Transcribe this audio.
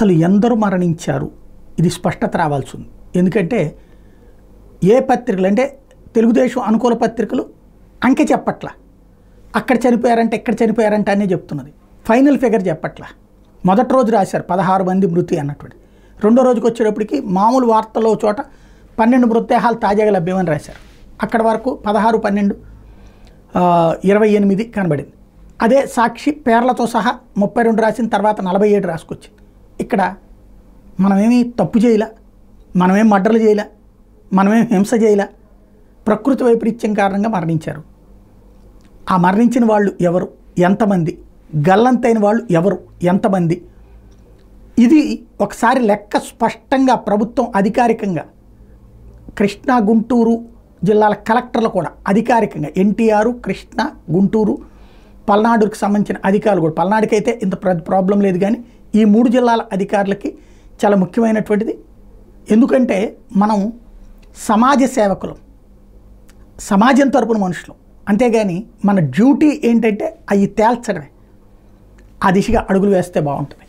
అసలు ఎందరూ మరణించారు ఇది స్పష్టత రావాల్సి ఉంది. ఎందుకంటే ఏ పత్రికలు అంటే తెలుగుదేశం అనుకూల పత్రికలు అంకె చెప్పట్ల, అక్కడ చనిపోయారంటే ఇక్కడ చనిపోయారంటే అనే చెప్తున్నది, ఫైనల్ ఫిగర్ చెప్పట్ల. మొదటి రోజు రాశారు 16 మంది మృతి అన్నటువంటి, రెండో రోజుకి వచ్చేటప్పటికి మామూలు వార్తల్లో చోట 12 మృతదేహాలు తాజాగా లభ్యమని రాశారు. అక్కడ వరకు 16, 12, 28 కనబడింది. అదే సాక్షి పేర్లతో సహా 32 రాసిన తర్వాత 47 రాసుకొచ్చింది. ఇక్కడ మనమేమి తప్పు చేయలే, మనమేం మర్డర్లు చేయలే, మనమేం హింస చేయలే, ప్రకృతి వైపరీత్యం కారణంగా మరణించారు. ఆ మరణించిన వాళ్ళు ఎవరు, ఎంతమంది, గల్లంతైన వాళ్ళు ఎవరు, ఎంతమంది, ఇది ఒకసారి లెక్క స్పష్టంగా ప్రభుత్వం అధికారికంగా కృష్ణా గుంటూరు జిల్లాల కలెక్టర్లు కూడా అధికారికంగా ఎన్టీఆర్, కృష్ణా, గుంటూరు, పల్నాడుకి సంబంధించిన అధికారులు కూడా, పల్నాడుకి అయితే ఇంత ప్రాబ్లం లేదు కానీ ఈ 3 జిల్లాల అధికారులకి చాలా ముఖ్యమైనటువంటిది. ఎందుకంటే మనం సమాజ సేవకులం, సమాజం తరపున మనుషులు, అంతేగాని మన డ్యూటీ ఏంటంటే అవి తేల్చడమే. ఆ దిశగా అడుగులు వేస్తే బాగుంటుంది.